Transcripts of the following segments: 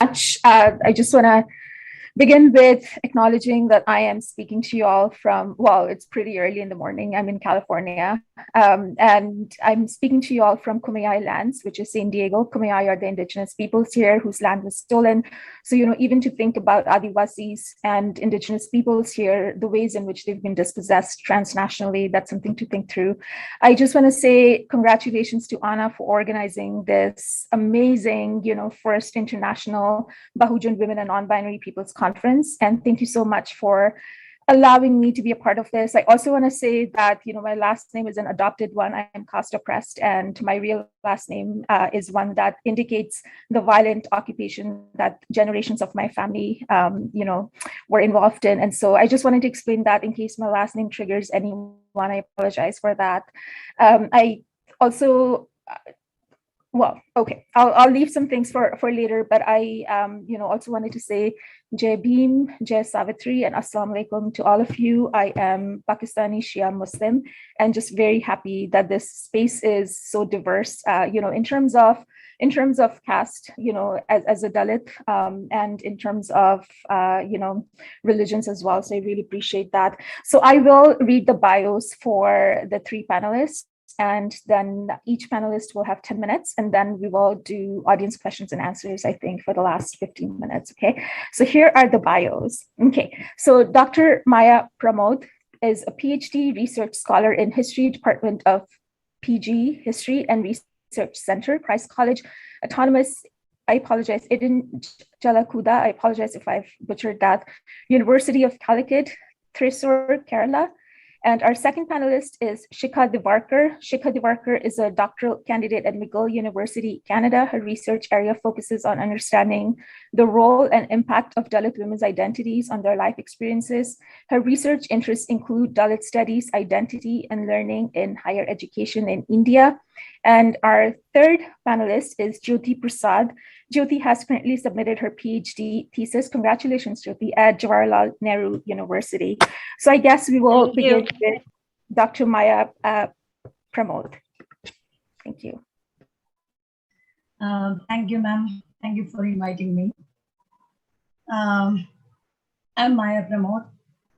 much. I just want to begin with acknowledging that I am speaking to you all from, well, it's pretty early in the morning. I'm in California. And I'm speaking to you all from Kumeyaay lands, which is San Diego. Kumeyaay are the indigenous peoples here whose land was stolen. So, even to think about Adivasis and indigenous peoples here, the ways in which they've been dispossessed transnationally, that's something to think through. I just want to say congratulations to AANA for organizing this amazing, first international BAHUJAN Women and Non-Binary Peoples Conference. And thank you so much for allowing me to be a part of this. I also want to say that, my last name is an adopted one. I am caste oppressed, and my real last name is one that indicates the violent occupation that generations of my family, were involved in. And so I just wanted to explain that in case my last name triggers anyone. I apologize for that. I also I'll leave some things for later, but I also wanted to say Jai Bhim, Jai Savitri, and Assalamu alaikum to all of you. I am Pakistani Shia Muslim, and just very happy that this space is so diverse, in terms of caste, as a Dalit, and in terms of, religions as well. So I really appreciate that. So I will read the bios for the three panelists, and then each panelist will have 10 minutes, and then we will do audience questions and answers, I think, for the last 15 minutes, okay? So here are the bios. Okay, so Dr. Maya Pramod is a PhD research scholar in History Department of PG History and Research Center, Christ College, Autonomous, I apologize, Idin Jalakuda, I apologize if I've butchered that, University of Calicut, Thrissur, Kerala. And our second panelist is Shikha Debarker. Shikha Debarker is a doctoral candidate at McGill University, Canada. Her research area focuses on understanding the role and impact of Dalit women's identities on their life experiences. Her research interests include Dalit studies, identity, and learning in higher education in India. And our third panelist is Jyoti Prasad. Jyoti has currently submitted her PhD thesis. Congratulations, Jyoti, at Jawaharlal Nehru University. So I guess we will begin with Dr. Maya Pramod. Thank you. Thank you, ma'am. Thank you for inviting me. I'm Maya Pramod,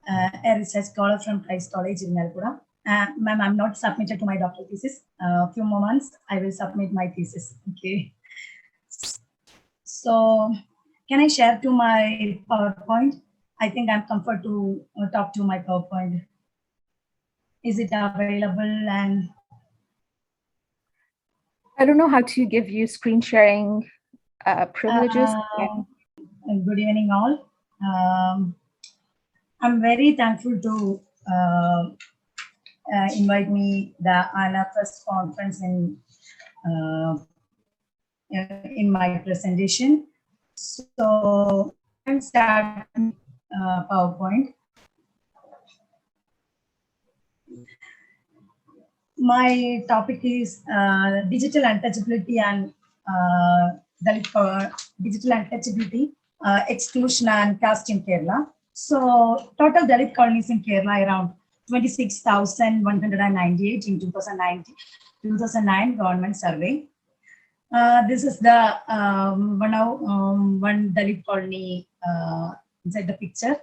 a research scholar from Christ College in Nalpura. Ma'am, I'm not submitted to my doctoral thesis. A few more months, I will submit my thesis. Okay. So, can I share to my PowerPoint? I think I'm comfort to talk to my PowerPoint. Is it available? And I don't know how to give you screen sharing privileges. Good evening, all. I'm very thankful to invite me the AANA first conference in my presentation. So I'm starting PowerPoint. My topic is digital untouchability and digital untouchability, exclusion and caste in Kerala. So total Dalit colonies in Kerala around 26,198 in 2009 government survey. This is the one Dalit colony inside the picture.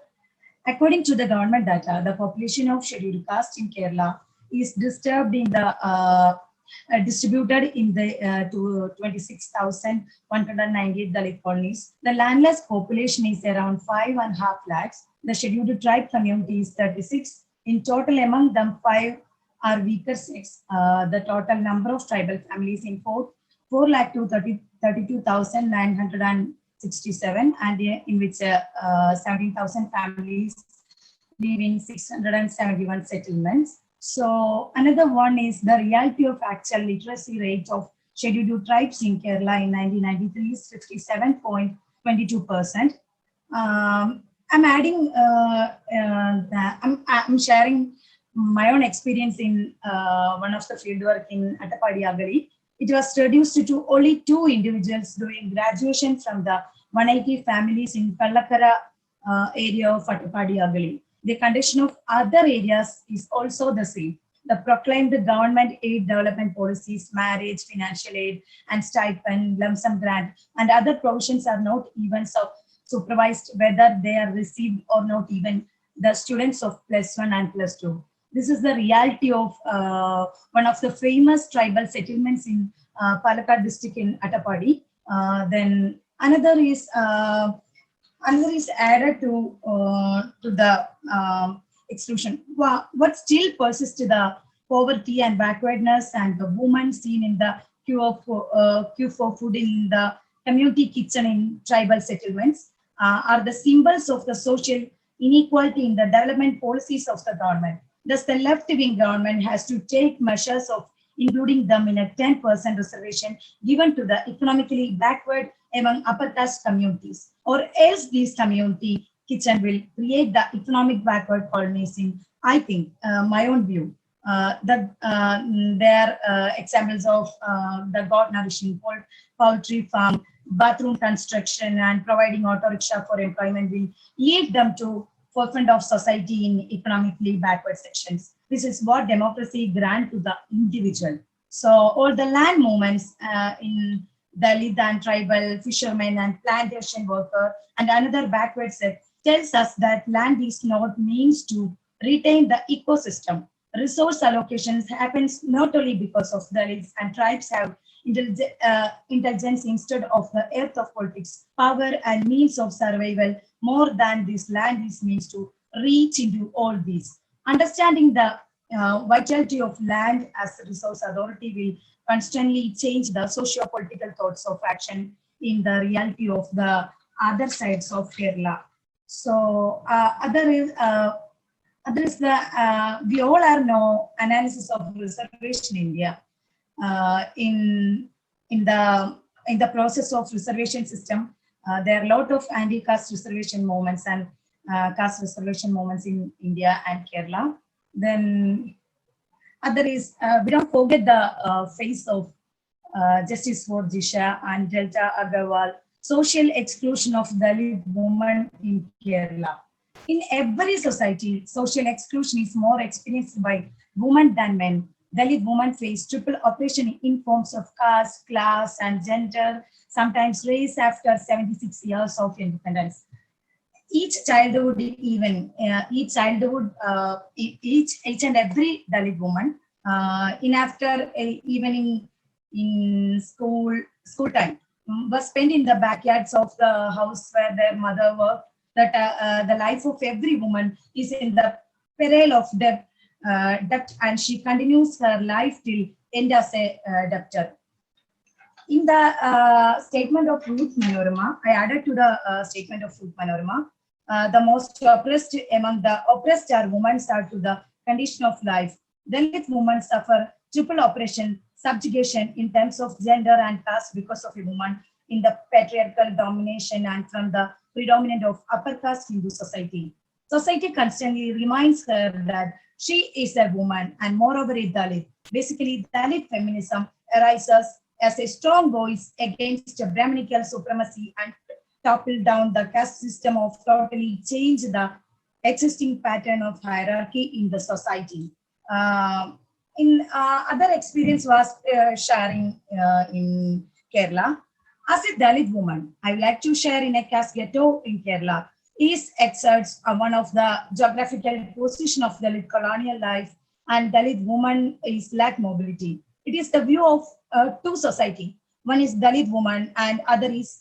According to the government data, the population of scheduled caste in Kerala is disturbed in the distributed in the 26,198 Dalit colonies. The landless population is around 5.5 lakhs. The scheduled tribe community is 36. In total, among them, 5 are weaker sex. The total number of tribal families in 4,32,967, and in which 17,000 families live in 671 settlements. So another one is the reality of actual literacy rate of scheduled tribes in Kerala in 1993 is 57.22%. I'm adding, I'm sharing my own experience in one of the fieldwork in Attapadi Agali. It was reduced to only 2 individuals doing graduation from the 180 families in Kallakara area of Attapadi Agali. The condition of other areas is also the same. the proclaimed government aid development policies, marriage, financial aid, and stipend, lump sum grant, and other provisions are not even supervised whether they are received or not, even the students of +1 and +2. This is the reality of one of the famous tribal settlements in Palakkad district in Attapadi. Then another is added to the exclusion. What still persists to the poverty and backwardness and the woman seen in the queue for food in the community kitchen in tribal settlements are the symbols of the social inequality in the development policies of the government. Thus, the left-wing government has to take measures of including them in a 10% reservation given to the economically backward among upper caste communities, or else these community kitchen will create the economic backward colonies in, I think, my own view. There are examples of the God nourishing poultry farm, bathroom construction, and providing auto rickshaw for employment will lead them to forefront of society in economically backward sections. This is what democracy grants to the individual. So all the land movements in Dalit and tribal fishermen and plantation worker and another backward set tells us that land is not means to retain the ecosystem. Resource allocations happens not only because of Dalits and tribes have intelligence instead of the earth of politics, power and means of survival. More than this land is means to reach into all these. Understanding the vitality of land as a resource authority will constantly change the socio-political thoughts of action in the reality of the other sides of Kerala. So other is the we all are know analysis of reservation in India in the process of reservation system. There are a lot of anti-caste reservation movements and caste reservation movements in India and Kerala. Then other is we don't forget the face of Justice for Jisha and Delta Agarwal, social exclusion of Dalit women in Kerala. In every society, social exclusion is more experienced by women than men. Dalit women face triple oppression in forms of caste, class, and gender, sometimes race after 76 years of independence. Each and every Dalit woman, even in school time, was spent in the backyards of the house where their mother worked. That the life of every woman is in the peril of debt, and she continues her life till end as a debtor. In the statement of Ruth Manorama, I added to the statement of Ruth Manorama, the most oppressed among the oppressed are women are to the condition of life. Dalit women suffer triple oppression, subjugation in terms of gender and caste because of a woman in the patriarchal domination and from the predominant of upper caste Hindu society. Society constantly reminds her that she is a woman and moreover a Dalit. Basically, Dalit feminism arises as a strong voice against Brahminical supremacy and topple down the caste system of totally change the existing pattern of hierarchy in the society. In other experience was sharing in Kerala. As a Dalit woman, I would like to share in a caste ghetto in Kerala. East exerts one of the geographical position of Dalit colonial life, and Dalit woman is lack mobility. It is the view of two society. One is Dalit woman and other is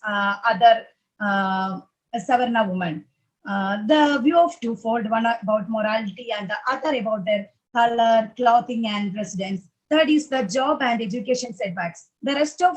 Savarna woman. The view of twofold, one about morality and the other about their color, clothing, and residence. Third is the job and education setbacks. The rest of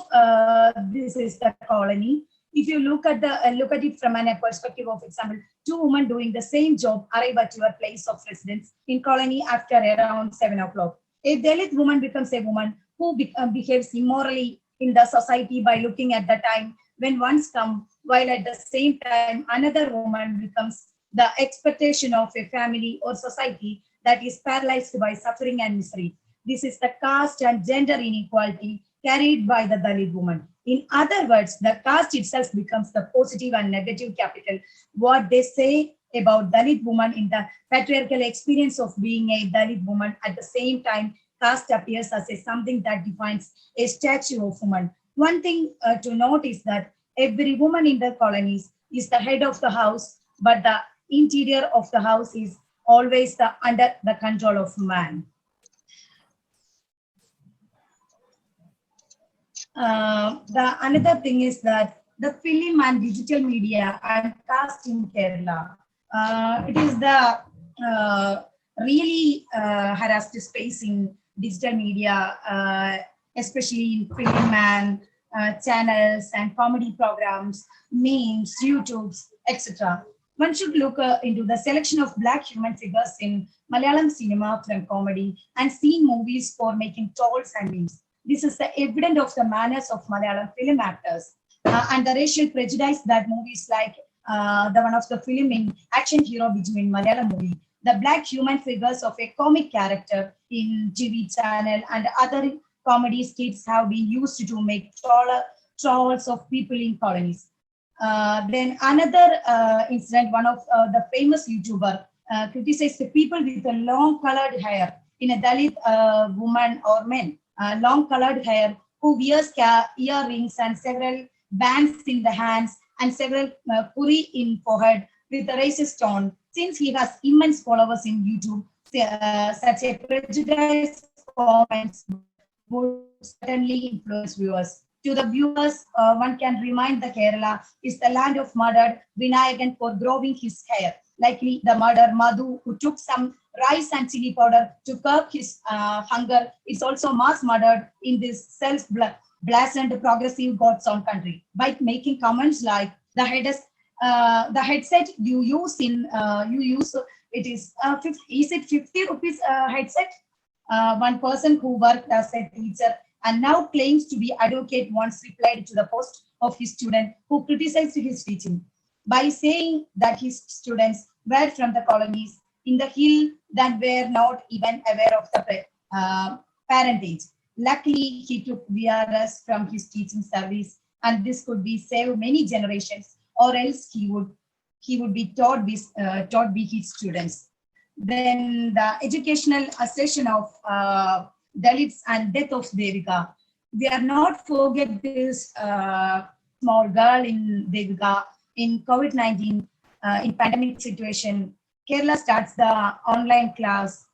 this is the colony. If you look at it from a perspective of example, two women doing the same job arrive at your place of residence in colony after around 7 o'clock. A Dalit woman becomes a woman who behaves immorally in the society by looking at the time when one's come, while at the same time another woman becomes the expectation of a family or society that is paralyzed by suffering and misery. This is the caste and gender inequality carried by the Dalit woman. In other words, the caste itself becomes the positive and negative capital. What they say about Dalit woman in the patriarchal experience of being a Dalit woman. At the same time, caste appears as something that defines a statue of woman. One thing to note is that every woman in the colonies is the head of the house, but the interior of the house is always under the control of man. The another thing is that the film and digital media and cast in Kerala, it is the really harassed space in digital media, especially in film and channels and comedy programs, memes, YouTubes, etc. One should look into the selection of black human figures in Malayalam cinema from comedy and seen movies for making trolls and memes. This is the evidence of the manners of Malayalam film actors and the racial prejudice that movies like the one of the film in action hero Biju in Malayalam movie, the black human figures of a comic character in TV channel and other comedy skits have been used to make trolls of people in colonies. Then another incident, one of the famous YouTuber criticized the people with a long colored hair in a Dalit woman or men. Long colored hair, who wears earrings and several bands in the hands and several puri in forehead with a racist tone. Since he has immense followers in YouTube, such a prejudice comments would certainly influence viewers. To the viewers, one can remind the Kerala is the land of murdered Vinayakan for growing his hair. Likely the murder Madhu, who took some rice and chili powder to curb his hunger, is also mass murdered in this self-blasted progressive God's own country by making comments like the headset you use it is 50, is it 50 rupees headset? One person who worked as a teacher and now claims to be advocate once replied to the post of his student who criticized his teaching by saying that his students were from the colonies in the hill that were not even aware of the parentage. Luckily, he took VRS from his teaching service, and this could be saved many generations, or else he would be taught by his students. Then the educational assertion of Dalits and death of Devika. We are not forget this small girl in Devika in COVID-19 in pandemic situation. Kerala starts the online class.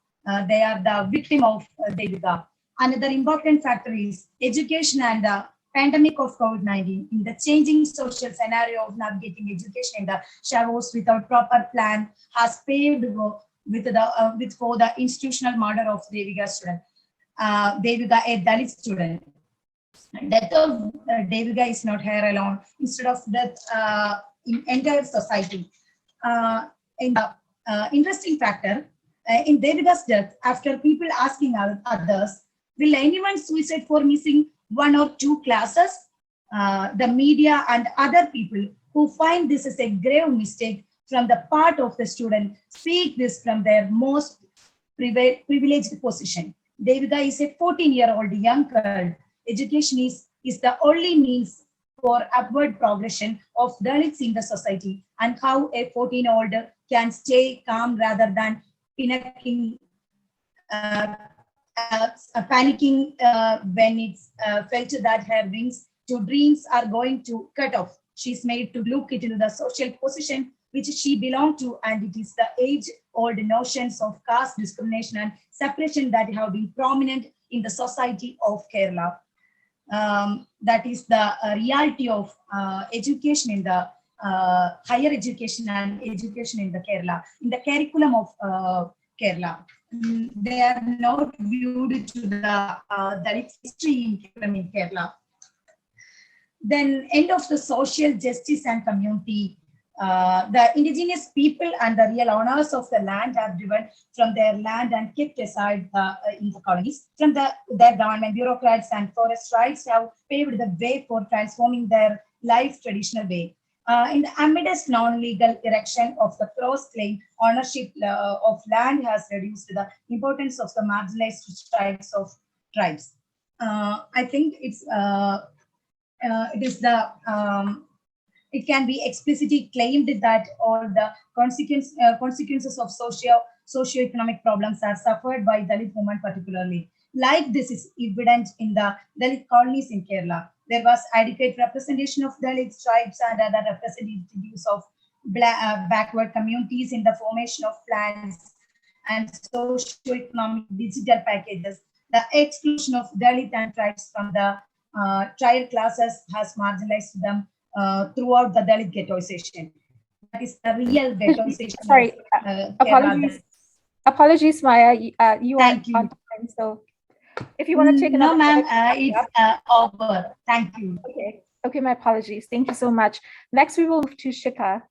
They are the victim of Devika. Another important factor is education and the pandemic of COVID-19 in the changing social scenario of navigating education in the shadows without proper plan has paved with for the institutional murder of Devika student. Devika, a Dalit student. Death of Devika is not her alone. Instead of death in entire society. In the interesting factor, in Devika's death, after people asking others, will anyone suicide for missing one or two classes? The media and other people who find this is a grave mistake from the part of the student speak this from their most privileged position. Devika is a 14-year-old young girl. Education is the only means for upward progression of Dalits in the society, and how a 14-year-old can stay calm rather than panicking when it's felt that her wings to dreams are going to cut off. She's made to look into the social position which she belonged to, and it is the age-old notions of caste discrimination and separation that have been prominent in the society of Kerala. That is the reality of education in the higher education and education in the Kerala, in the curriculum of Kerala. They are not viewed to the Dalit history in Kerala. Then end of the social justice and community. The indigenous people and the real owners of the land are driven from their land and kept aside in the colonies. From their government, bureaucrats and forest rights have paved the way for transforming their life traditional way. In the amidst non-legal erection of the cross-claim ownership of land has reduced the importance of the marginalized tribes. I think it is the it can be explicitly claimed that all the consequences of socio-economic problems are suffered by Dalit women particularly. Like this is evident in the Dalit colonies in Kerala. There was adequate representation of Dalit tribes and other representatives of backward communities in the formation of plans and socio-economic digital packages. The exclusion of Dalit and tribes from the trial classes has marginalized them throughout the Dalit ghettoization. That is the real ghettoization Sorry, of apologies. Kerala. Apologies, Maya. You are Thank you. on time, so if you want to take another. No, ma'am, it's over. Thank you. Okay. Okay, my apologies. Thank you so much. Next, we will move to Shikha.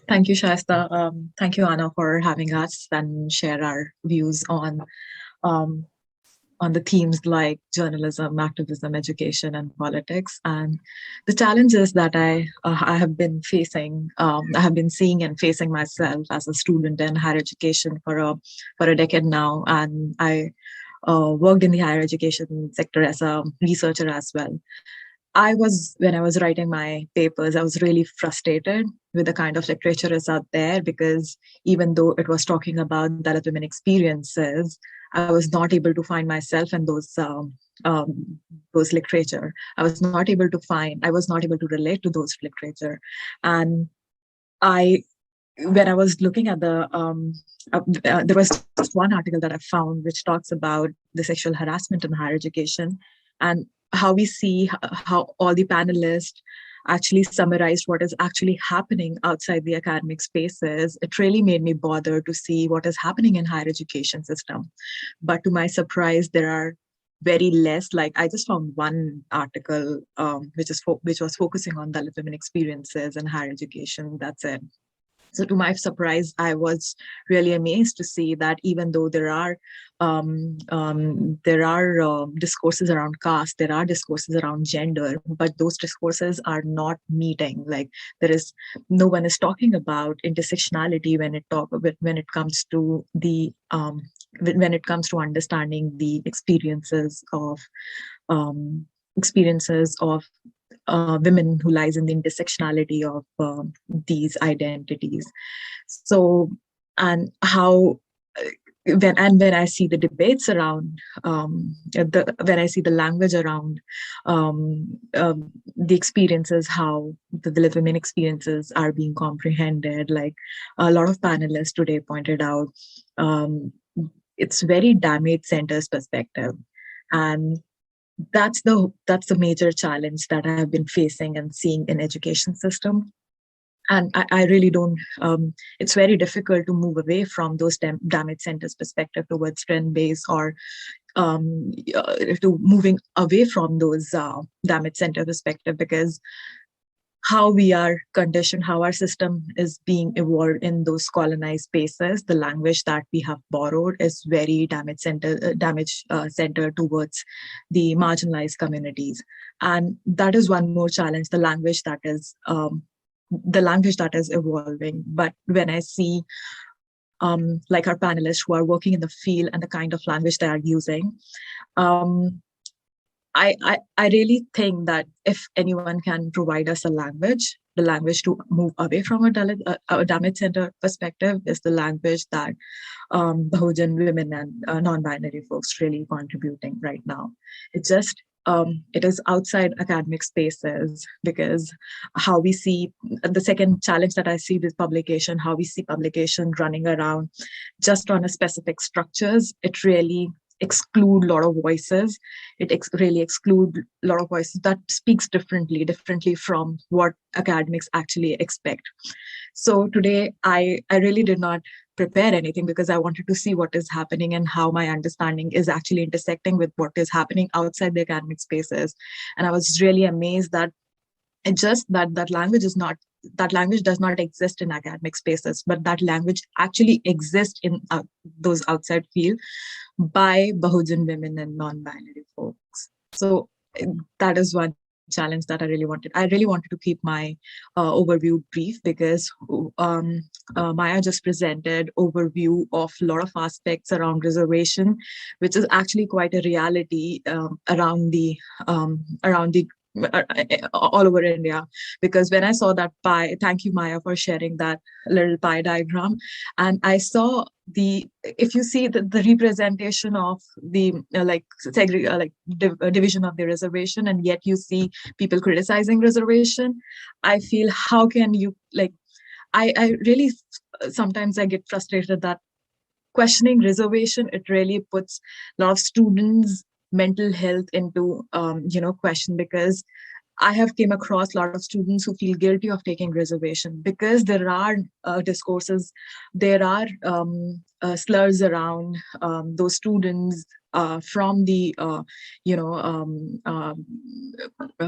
Thank you, Shasta. Thank you, Anna, for having us and share our views on the themes like journalism, activism, education, and politics, and the challenges that I have been facing. I have been seeing and facing myself as a student in higher education for a decade now, and I worked in the higher education sector as a researcher as well. When I was writing my papers, I was really frustrated with the kind of literature that's out there, because even though it was talking about Dalit women experiences, I was not able to find myself in those literature. I was not able to relate to those literature. And when I was looking at there was just one article that I found which talks about the sexual harassment in higher education, and how we see how all the panelists actually summarized what is actually happening outside the academic spaces. It really made me bother to see what is happening in higher education system. But to my surprise, there are very less. Like, I just found one article which was focusing on Dalit women experiences in higher education. That's it. So to my surprise, I was really amazed to see that even though there are discourses around caste, there are discourses around gender, but those discourses are not meeting. Like, no one is talking about intersectionality when it comes to understanding the experiences of women who lies in the intersectionality of these identities. So, and how when I see the debates around when I see the language around the experiences, how the Dalit women experiences are being comprehended, like a lot of panelists today pointed out, it's very damage centers perspective, and that's the major challenge that I have been facing and seeing in education system. And I really don't, it's very difficult to move away from those damage centers perspective towards trend-based, or to moving away from those damage center perspective, because how we are conditioned, how our system is being evolved in those colonized spaces, the language that we have borrowed is very damage center towards the marginalized communities. And that is one more challenge, the language that is evolving. But when I see like our panelists who are working in the field and the kind of language they are using, I really think that if anyone can provide us the language to move away from a damage center perspective, is the language that Bahujan women and non-binary folks really contributing right now. It is outside academic spaces, because how we see the second challenge that I see with publication, how we see publication running around just on a specific structures, it really exclude a lot of voices. It really exclude a lot of voices that speaks differently from what academics actually expect. So today, I really did not prepare anything, because I wanted to see what is happening and how my understanding is actually intersecting with what is happening outside the academic spaces. And I was really amazed that that language does not exist in academic spaces, but that language actually exists in those outside field by Bahujan women and non-binary folks. So that is one challenge that I really wanted to keep my overview brief, because Maya just presented overview of a lot of aspects around reservation, which is actually quite a reality around the all over India. Because when I saw that pie, thank you, Maya, for sharing that little pie diagram, and I saw if you see the representation of the division of the reservation, and yet you see people criticizing reservation, I feel, how can you, like, I really sometimes I get frustrated that questioning reservation, it really puts a lot of students' mental health into question, because I have came across a lot of students who feel guilty of taking reservation, because there are discourses, there are slurs around those students from the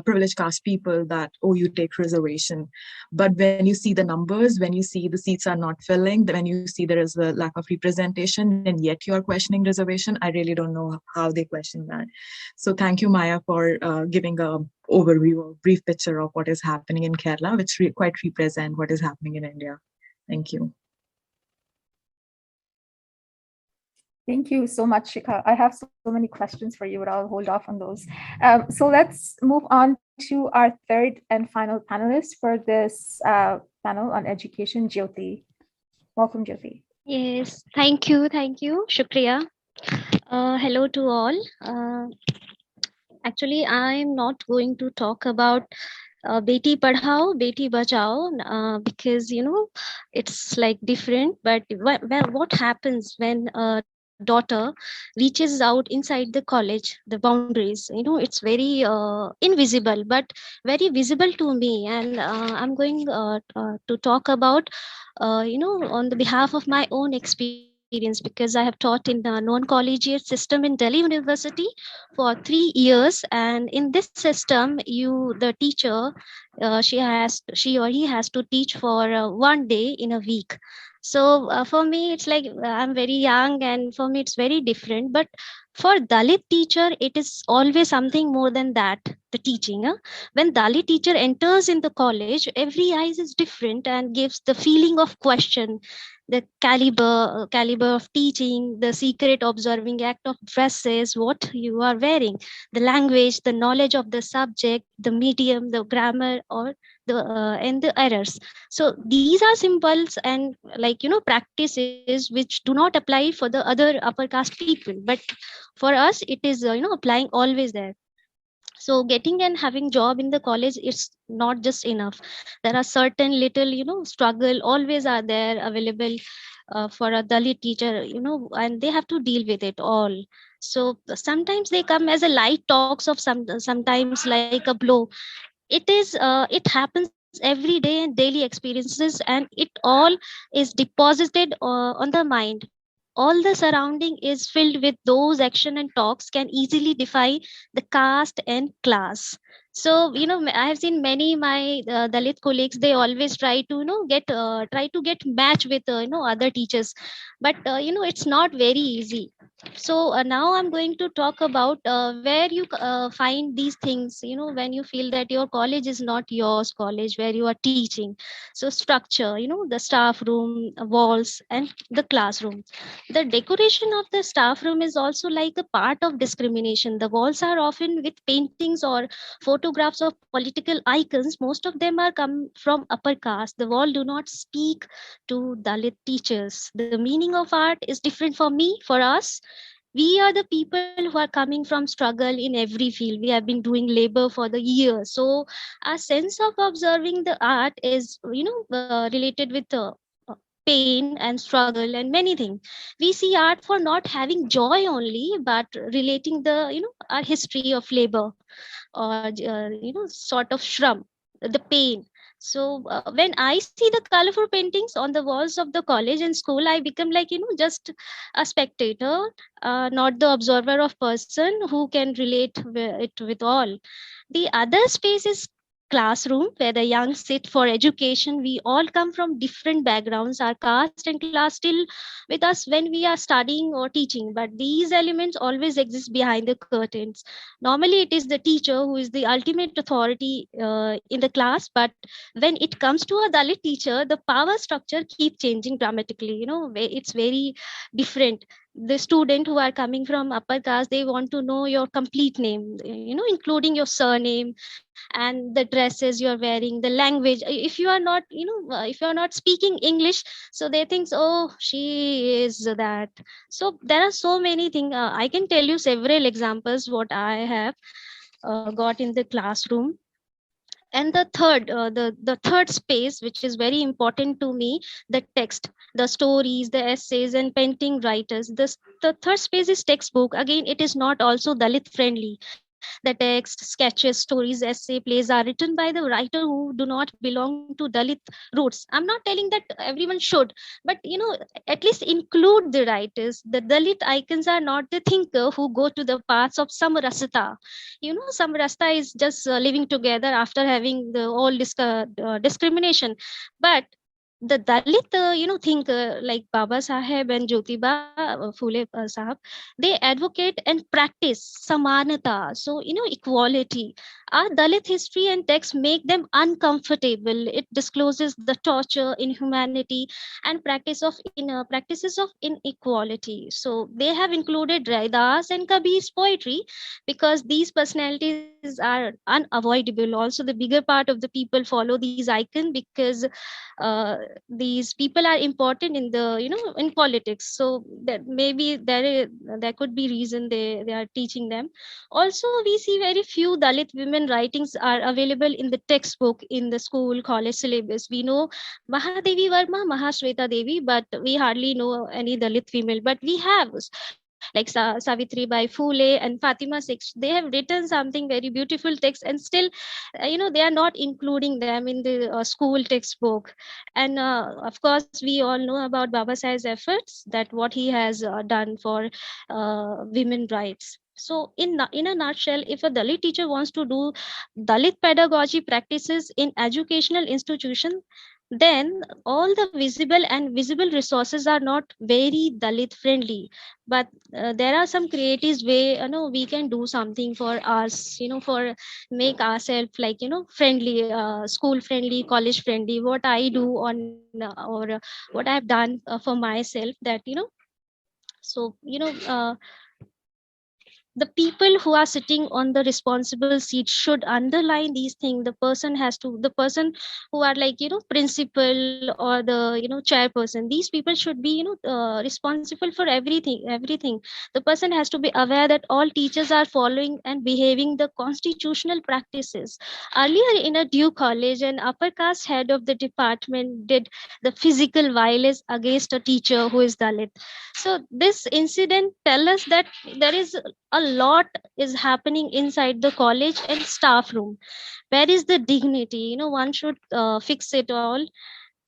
privileged caste people, that, oh, you take reservation. But when you see the numbers, when you see the seats are not filling, when you see there is a lack of representation, and yet you are questioning reservation, I really don't know how they question that. So thank you, Maya, for giving a overview, a brief picture of what is happening in Kerala, which quite represent what is happening in India. Thank you. Thank you so much, Shikha. I have so many questions for you, but I'll hold off on those. So let's move on to our third and final panelist for this panel on education, Jyoti. Welcome, Jyoti. Yes, thank you, Shukriya. Hello to all. Actually, I'm not going to talk about Beti Padhao, Beti Bachao, because it's like different. But what happens when a daughter reaches out inside the college, the boundaries? It's very invisible, but very visible to me. And I'm going to talk about, on the behalf of my own experience, because I have taught in the non-collegiate system in Delhi University for 3 years, and in this system, the teacher, she or he has to teach for 1 day in a week. So for me, it's like I'm very young, and for me, it's very different. But for Dalit teacher, it is always something more than that. The teaching, when Dalit teacher enters in the college, every eyes is different and gives the feeling of question, the caliber of teaching, the secret observing act of dresses, what you are wearing, the language, the knowledge of the subject, the medium, the grammar, or the and the errors. So these are symbols and, like, practices which do not apply for the other upper caste people, but for us it is applying always there. So getting and having job in the college is not just enough. There are certain little struggle always are there available for a Dalit teacher, and they have to deal with it all. So sometimes they come as a light talks of sometimes like a blow. It happens every day in daily experiences, and it all is deposited on the mind. All the surrounding is filled with those action and talks can easily defy the caste and class. So I have seen many my Dalit colleagues, they always try to get match with other teachers, but it's not very easy. So now I'm going to talk about where you find these things, when you feel that your college is not yours college where you are teaching. So structure, the staff room, walls, and the classroom. The decoration of the staff room is also like a part of discrimination. The walls are often with paintings or photographs of political icons. Most of them are come from upper caste. The wall do not speak to Dalit teachers. The meaning of art is different for me, for us. We are the people who are coming from struggle in every field. We have been doing labor for the years. So our sense of observing the art is related with pain and struggle and many things. We see art for not having joy only, but relating the our history of labor, or sort of shrum, the pain. So when I see the colorful paintings on the walls of the college and school, I become like just a spectator, not the observer of person who can relate it with all. The other space is classroom where the young sit for education. We all come from different backgrounds. Our caste and class still with us when we are studying or teaching, but these elements always exist behind the curtains. Normally it is the teacher who is the ultimate authority in the class, but when it comes to a Dalit teacher, the power structure keep changing dramatically. It's very different. The student who are coming from upper caste, they want to know your complete name, including your surname and the dresses you're wearing, the language. If you are not, if you are not speaking English, so they think, oh, she is that. So there are so many things. I can tell you several examples what I have got in the classroom. And the third space, which is very important to me, the text, the stories, the essays and painting writers. The third space is textbook. Again, it is not also Dalit friendly. The text, sketches, stories, essay, plays are written by the writer who do not belong to Dalit roots. I'm not telling that everyone should, but at least include the writers. The Dalit icons are not the thinker who go to the paths of some rasta. Some rasta is just living together after having the all discrimination. But the Dalit, thinker like Baba Saheb and Jyotiba Phule Sahab, they advocate and practice samanata. So, equality. Our Dalit history and text make them uncomfortable. It discloses the torture, inhumanity, and practices of inequality. So they have included Raidas and Kabir's poetry because these personalities are unavoidable. Also, the bigger part of the people follow these icons because uh, these people are important in the in politics. So that maybe there could be reason they are teaching them. Also, we see very few Dalit women writings are available in the textbook in the school college syllabus. We know Mahadevi Verma, Mahashweta Devi, but we hardly know any Dalit female. But we have like Savitri Bai Phule and Fatima Six. They have written something very beautiful text, and still, they are not including them in the school textbook. And of course, we all know about Baba Sahib's efforts, that what he has done for women rights. So, in a nutshell, if a Dalit teacher wants to do Dalit pedagogy practices in educational institution, then all the visible and visible resources are not very Dalit friendly. But there are some creative way, we can do something for us, for make ourselves like friendly, school friendly, college friendly. What I do on or what I have done for myself, that so the people who are sitting on the responsible seat should underline these things. The person who are like principal or the chairperson, these people should be responsible for everything. The person has to be aware that all teachers are following and behaving the constitutional practices. Earlier in a due college, an upper caste head of the department did the physical violence against a teacher who is Dalit. So this incident tell us that there is a lot is happening inside the college and staff room. Where is the dignity? One should fix it all.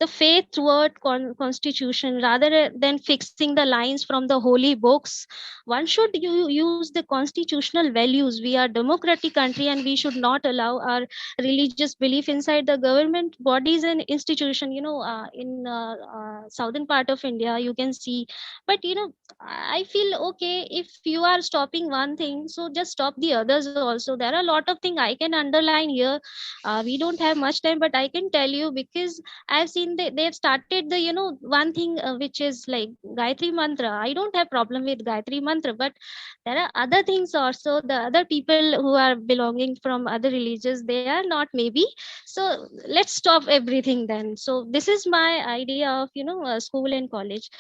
The faith toward constitution rather than fixing the lines from the holy books. One should use the constitutional values. We are democratic country, and we should not allow our religious belief inside the government bodies and institution. In southern part of India, you can see. But I feel okay, if you are stopping one thing, so just stop the others also. There are a lot of things I can underline here. We don't have much time, but I can tell you because I've seen they've started the one thing which is like Gayatri Mantra. I don't have problem with Gayatri Mantra, but there are other things also. The other people who are belonging from other religions, they are not maybe. So let's stop everything then. So this is my idea of school and college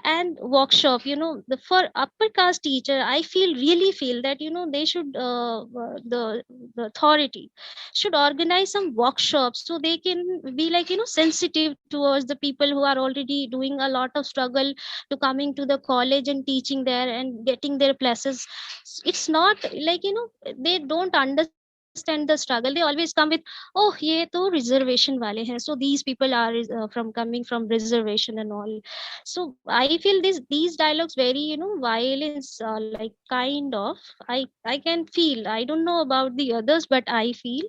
and workshop. The for upper caste teacher, I really feel that they should the authority should organize some workshops so they can be like sensitive towards the people who are already doing a lot of struggle to coming to the college and teaching there and getting their places. It's not like they don't understand the struggle. They always come with, oh, ye to reservation wale hain, so these people are from coming from reservation and all. So I feel these dialogues very violence, like kind of, I can feel. I don't know about the others, but I feel.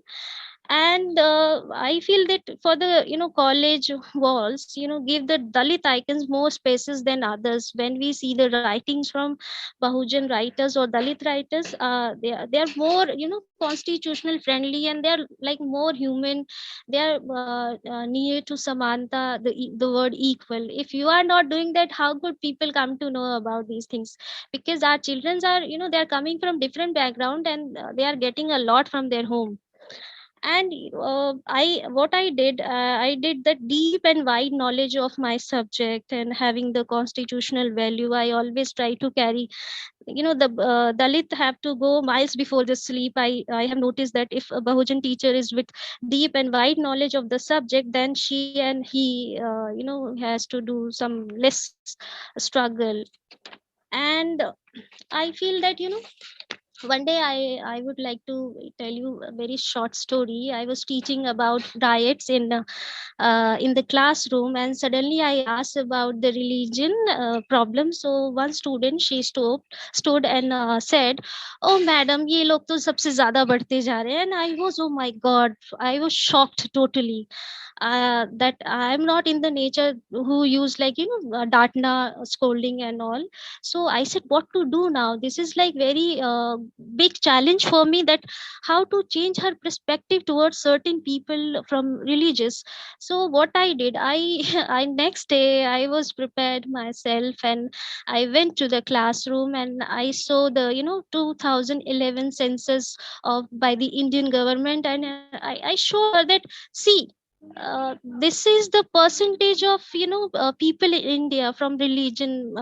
And I feel that for the college walls, give the Dalit icons more spaces than others. When we see the writings from Bahujan writers or Dalit writers, they are more constitutional friendly, and they are like more human. They are near to Samanta, the word equal. If you are not doing that, how could people come to know about these things? Because our children are, they are coming from different background, and they are getting a lot from their home. And I did the deep and wide knowledge of my subject, and having the constitutional value, I always try to carry, the Dalit have to go miles before the sleep. I have noticed that if a Bahujan teacher is with deep and wide knowledge of the subject, then she and he has to do some less struggle. And I feel that one day I would like to tell you a very short story. I was teaching about riots in the classroom, and suddenly I asked about the religion problem. So one student, she stood and said, "Oh madam, ye log to sabse zyada badhte ja rahe hain." And I was, oh my god, I was shocked totally. That I'm not in the nature who use like datna, scolding and all. So I said, what to do now? This is like very big challenge for me, that how to change her perspective towards certain people from religious. So what I did, I I next day I was prepared myself, and I went to the classroom, and I saw the 2011 census of by the Indian government. And I showed her that, see, this is the percentage of people in India from religion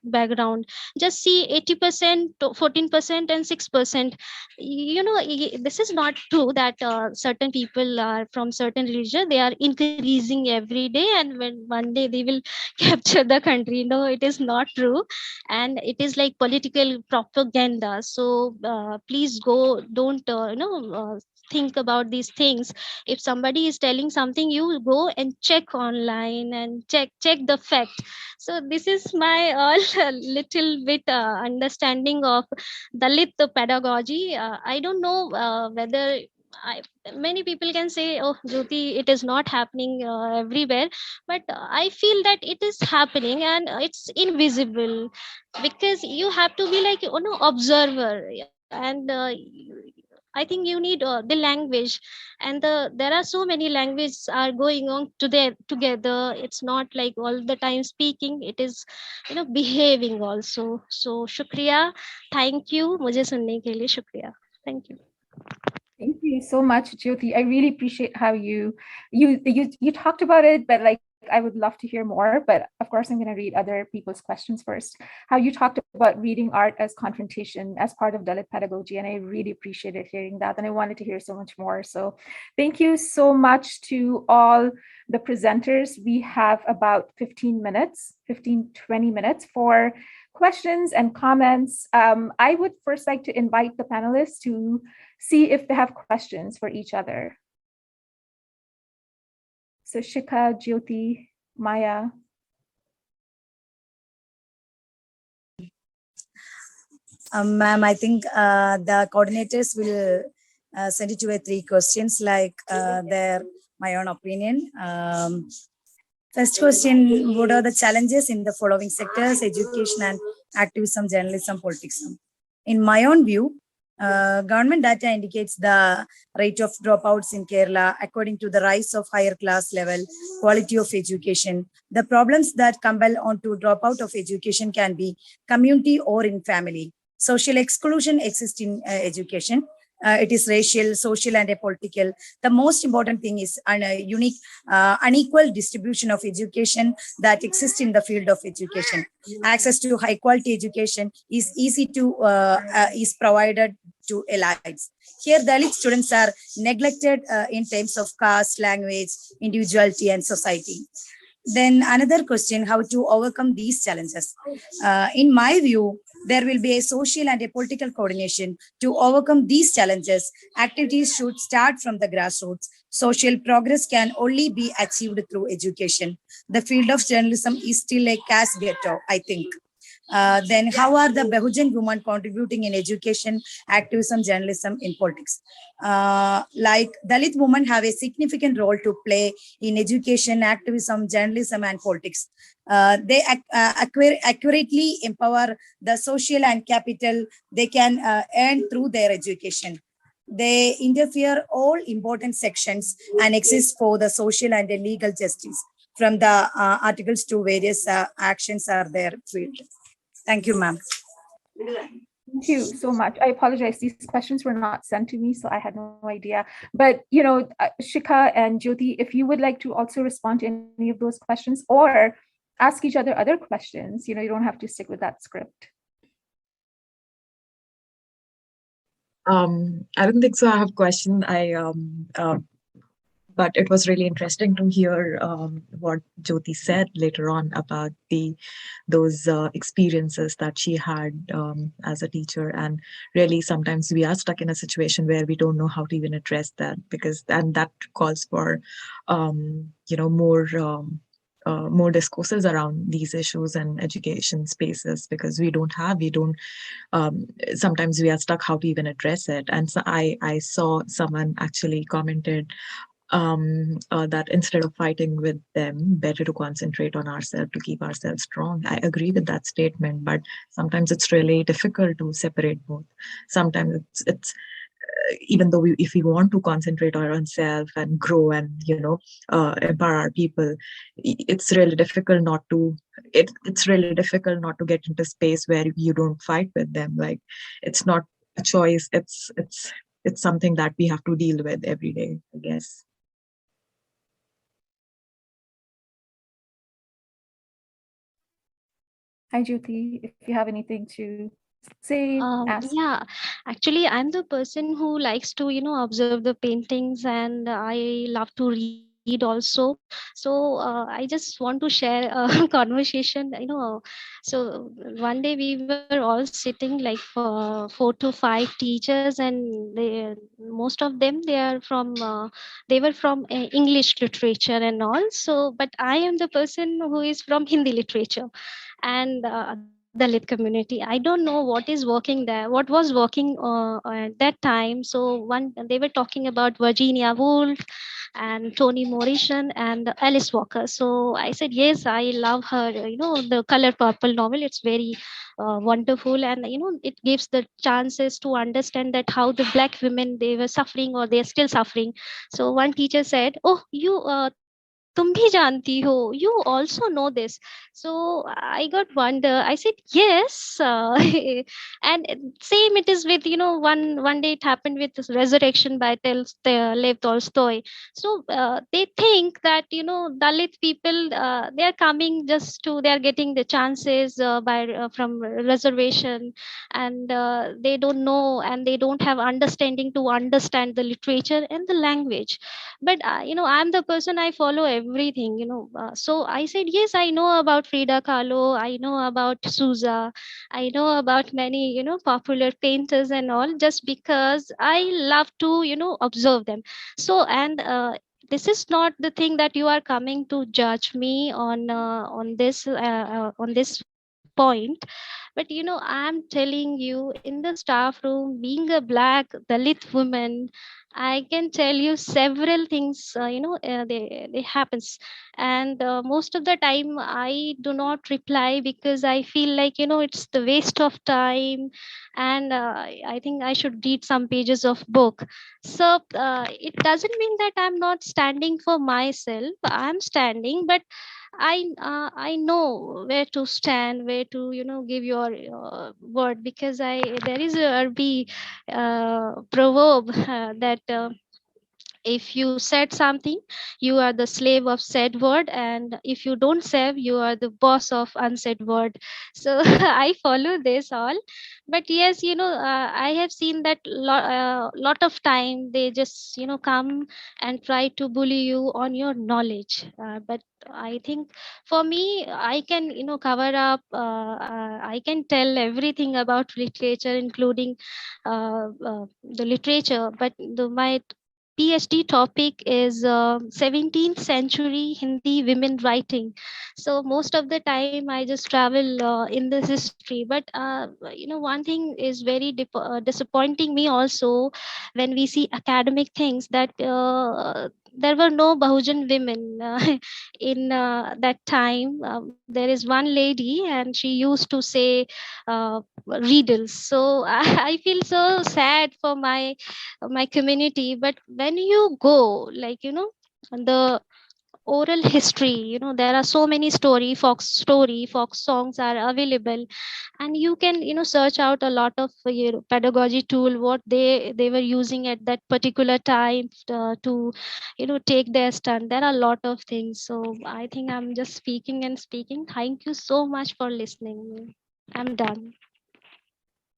background. Just see, 80%, 14%, and 6%. This is not true that certain people are from certain religion, they are increasing every day, and when one day they will capture the country. No, it is not true, and it is like political propaganda. So please go, don't think about these things. If somebody is telling something, you go and check online and check the fact. So this is my all little bit understanding of Dalit pedagogy. I don't know whether I, many people can say, oh Jyoti, it is not happening everywhere, but I feel that it is happening, and it's invisible, because you have to be like observer. And I think you need the language, and there are so many languages are going on together. It's not like all the time speaking, it is behaving also. So shukriya, thank you, mujhe sunne ke liye shukriya. Thank you. Thank you so much, Jyoti. I really appreciate how you talked about it, but like I would love to hear more. But of course, I'm going to read other people's questions first. How you talked about reading art as confrontation as part of Dalit pedagogy, and I really appreciated hearing that, and I wanted to hear so much more. So, thank you so much to all the presenters. We have about 15 minutes, 20 minutes for questions and comments. I would first like to invite the panelists to see if they have questions for each other. So Shikha, Jyoti, Maya. Ma'am, I think the coordinators will send it to you 3 questions, like my own opinion. First question, what are the challenges in the following sectors: education and activism, journalism, politics? In my own view, government data indicates the rate of dropouts in Kerala according to the rise of higher class level, quality of education. The problems that compel on to drop out of education can be community or in family. Social exclusion exists in education. It is racial, social, and political. The most important thing is unique, unequal distribution of education that exists in the field of education. Access to high quality education is easy to is provided to elites. Here, Dalit students are neglected in terms of caste, language, individuality, and society. Then another question, how to overcome these challenges? In my view, there will be a social and a political coordination to overcome these challenges. Activities should start from the grassroots. Social progress can only be achieved through education. The field of journalism is still a caste ghetto, I think. Then how are the Bahujan women contributing in education, activism, journalism, in politics? Like Dalit women have a significant role to play in education, activism, journalism, and politics. They accurately empower the social and capital they can earn through their education. They interfere all important sections and exist for the social and the legal justice. From the articles to various actions are their field. Thank you, ma'am. Thank you so much. I apologize. These questions were not sent to me, so I had no idea. But, you know, Shikha and Jyoti, if you would like to also respond to any of those questions or ask each other questions, you know, you don't have to stick with that script. I don't think so. I have a question. But it was really interesting to hear what Jyoti said later on about those experiences that she had as a teacher. And really, sometimes we are stuck in a situation where we don't know how to even address that, and that calls for more discourses around these issues and education spaces, because sometimes we are stuck how to even address it. And so I saw someone actually commented that instead of fighting with them, better to concentrate on ourselves to keep ourselves strong. I agree with that statement, but sometimes it's really difficult to separate both. Sometimes it's even though if we want to concentrate on ourselves and grow and empower our people, it's really difficult not to. It's really difficult not to get into space where you don't fight with them. Like, it's not a choice. It's something that we have to deal with every day, I guess. Hi, Jyoti, if you have anything to say, ask. Yeah, actually, I'm the person who likes to, observe the paintings, and I love to read also. So I just want to share a conversation. So one day we were all sitting like 4 to 5 teachers, and most of them they were from English literature and all. So, but I am the person who is from Hindi literature and Dalit community. I don't know what is working there, what was working at that time. So they were talking about Virginia Woolf and Toni Morrison and Alice Walker. So I said, yes, I love her. The Color Purple novel. It's very wonderful, and it gives the chances to understand that how the black women, they were suffering or they're still suffering. So one teacher said, oh, तुम भी जानती हो, you also know this. So I got wonder. I said yes. And same it is with, one day it happened with this Resurrection by Lev Tolstoy. So they think that, Dalit people, they are coming just to, they are getting the chances from reservation, and they don't know, and they don't have understanding to understand the literature and the language. But I'm the person, I follow everything. So I said, yes, I know about Frida Kahlo, I know about Souza, I know about many popular painters and all, just because I love to observe them. So, and this is not the thing that you are coming to judge me on this point. But I'm telling you, in the staff room, being a black Dalit woman, I can tell you several things. They happens, and most of the time I do not reply, because I feel like it's the waste of time, and I think I should read some pages of book. So it doesn't mean that I'm not standing for myself. I'm standing, but I know where to stand, where to give your word, because I there is a Arabic proverb that if you said something, you are the slave of said word, and if you don't serve, you are the boss of unsaid word. So I follow this all. But yes, I have seen that lot of time they just come and try to bully you on your knowledge. But I think for me, I can cover up, I can tell everything about literature, including the literature, but my PhD topic is 17th century Hindi women writing. So most of the time I just travel in this history. But one thing is very disappointing me also when we see academic things, that there were no Bahujan women in that time. There is one lady and she used to say riddles. So I feel so sad for my community. But when you go, like, the oral history, there are so many folk songs are available, and you can search out a lot of pedagogy tool what they were using at that particular time to take their stand. There are a lot of things. So I think I'm just speaking and speaking. Thank you so much for listening. I'm done.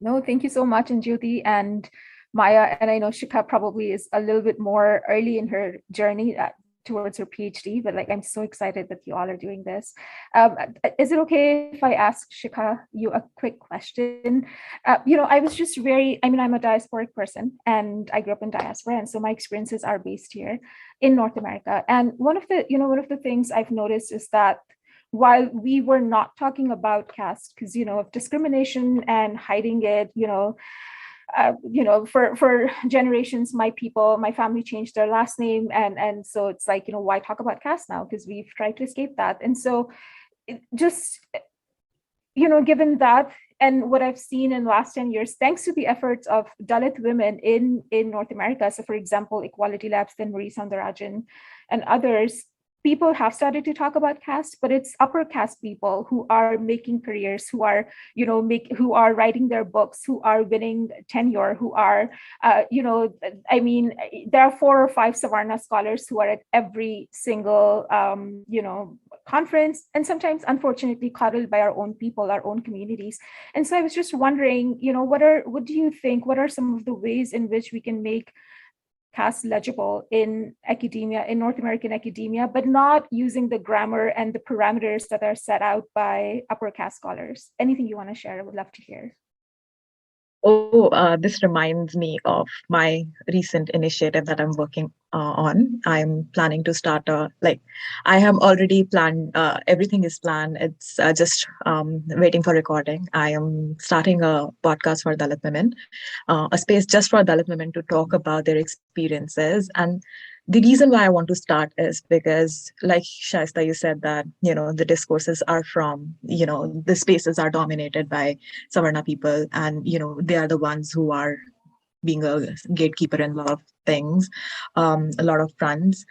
No, thank you so much, and Jyoti and Maya. And I know Shikha probably is a little bit more early in her journey towards her PhD, but like I'm so excited that you all are doing this. Is it okay if I ask Shikha you a quick question? I was just I'm a diasporic person and I grew up in diaspora, and so my experiences are based here in North America. And one of the things I've noticed is that while we were not talking about caste because of discrimination and hiding it, for generations, my family changed their last name, and so it's like, why talk about caste now, because we've tried to escape that. And so just given that and what I've seen in the last 10 years, thanks to the efforts of Dalit women in North America, so for example, Equality Labs, then Marie Soundarajan and others, people have started to talk about caste, but it's upper caste people who are making careers, who are, who are writing their books, who are winning tenure, who are, there are 4 or 5 Savarna scholars who are at every single, conference, and sometimes, unfortunately, coddled by our own people, our own communities. And so I was just wondering, what do you think? What are some of the ways in which we can make caste legible in academia, in North American academia, but not using the grammar and the parameters that are set out by upper caste scholars? Anything you want to share? I would love to hear. This reminds me of my recent initiative that I'm working on. I'm planning to start I have already planned, everything is planned. It's just waiting for recording. I am starting a podcast for Dalit women, a space just for Dalit women to talk about their experiences. And the reason why I want to start is because, like Shaista, you said that, the discourses are from, the spaces are dominated by Savarna people, and, they are the ones who are being a gatekeeper in a lot of things, a lot of fronts.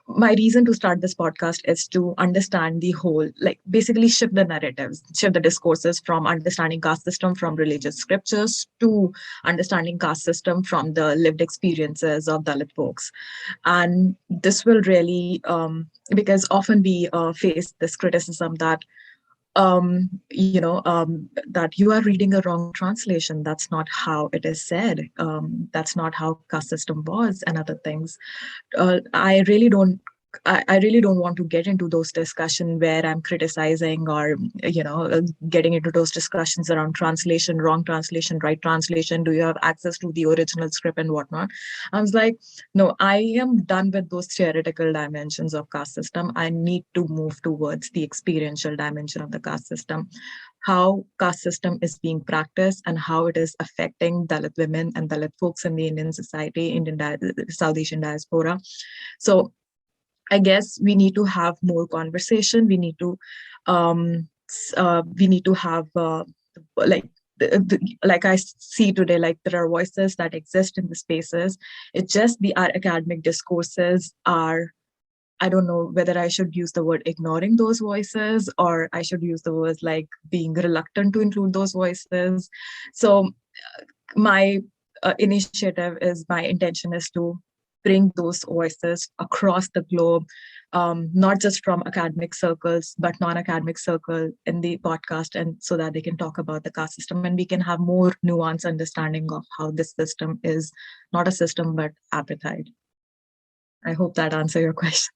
My reason to start this podcast is to understand the whole, basically shift the narratives, shift the discourses from understanding caste system from religious scriptures to understanding caste system from the lived experiences of Dalit folks. And this will really, because often we face this criticism that that you are reading a wrong translation. That's not how it is said. That's not how caste system was, and other things. I really don't want to get into those discussions where I'm criticizing or, getting into those discussions around translation, wrong translation, right translation. Do you have access to the original script and whatnot? I was like, no, I am done with those theoretical dimensions of caste system. I need to move towards the experiential dimension of the caste system, how caste system is being practiced and how it is affecting Dalit women and Dalit folks in the Indian society, South Asian diaspora. So I guess we need to have more conversation. We need to have like I see today, like there are voices that exist in the spaces. It's just our academic discourses are, I don't know whether I should use the word ignoring those voices or I should use the words like being reluctant to include those voices. So my initiative is, my intention is to bring those voices across the globe, not just from academic circles, but non-academic circle in the podcast, and so that they can talk about the caste system and we can have more nuanced understanding of how this system is not a system, but apartheid. I hope that answers your question.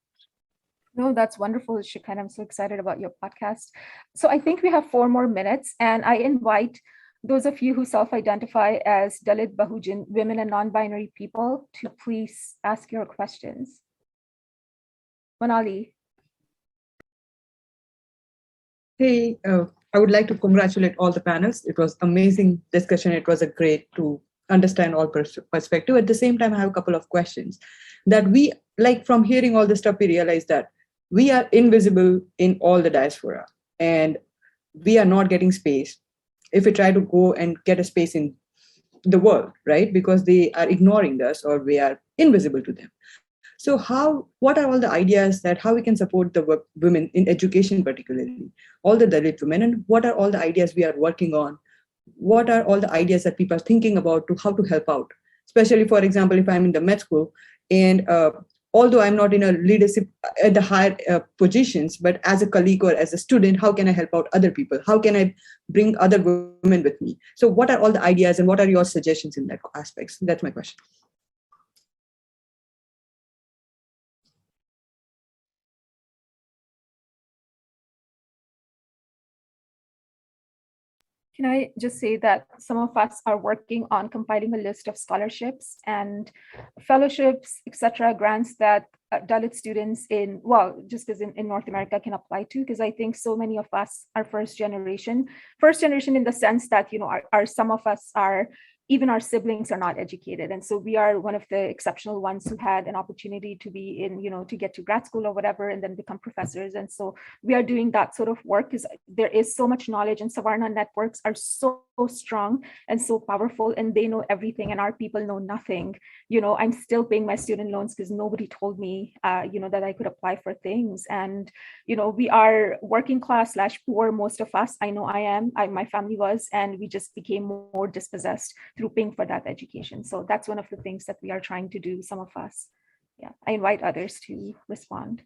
No, that's wonderful, Shikha. I'm so excited about your podcast. So I think we have 4 more minutes, and I invite those of you who self-identify as Dalit, Bahujan, women and non-binary people to please ask your questions. Manali. Hey, I would like to congratulate all the panels. It was amazing discussion. It was a great to understand all perspective. At the same time, I have a couple of questions that we like from hearing all this stuff, we realize that we are invisible in all the diaspora and we are not getting space if we try to go and get a space in the world, right? Because they are ignoring us or we are invisible to them. So what are all the ideas that how we can support the women in education, particularly all the Dalit women, and what are all the ideas we are working on? What are all the ideas that people are thinking about to how to help out? Especially, for example, if I'm in the med school and although I'm not in a leadership at the higher positions, but as a colleague or as a student, how can I help out other people? How can I bring other women with me? So what are all the ideas and what are your suggestions in that aspects? That's my question. Can I just say that some of us are working on compiling a list of scholarships and fellowships, etc., grants that Dalit students in, well, just because in North America can apply to, because I think so many of us are first generation in the sense that, you know, some of us are, even our siblings are not educated. And so we are one of the exceptional ones who had an opportunity to be in, you know, to get to grad school or whatever, and then become professors. And so we are doing that sort of work because there is so much knowledge, and Savarna networks are so strong and so powerful, and they know everything and our people know nothing. You know, I'm still paying my student loans because nobody told me, you know, that I could apply for things. And, you know, we are working class / poor, most of us. I know I am, my family was, and we just became more dispossessed through paying for that education. So that's one of the things that we are trying to do, some of us. Yeah, I invite others to respond.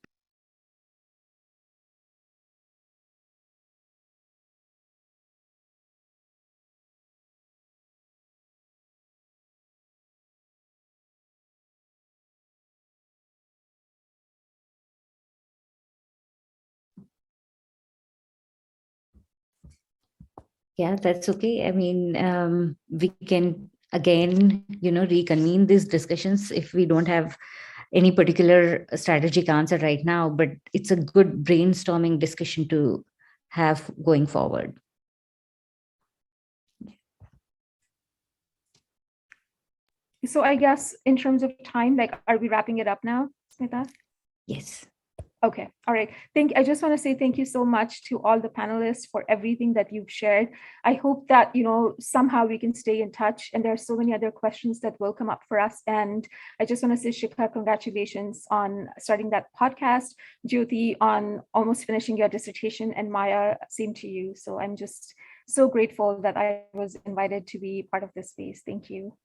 Yeah, that's okay. I mean, we can again, reconvene these discussions if we don't have any particular strategic answer right now, but it's a good brainstorming discussion to have going forward. So I guess in terms of time, like, are we wrapping it up now, Smita? Yes. Okay, all right. I just want to say thank you so much to all the panelists for everything that you've shared. I hope that, you know, somehow we can stay in touch, and there are so many other questions that will come up for us. And I just want to say, Shikha, congratulations on starting that podcast, Jyoti on almost finishing your dissertation, and Maya, same to you. So I'm just so grateful that I was invited to be part of this space. Thank you.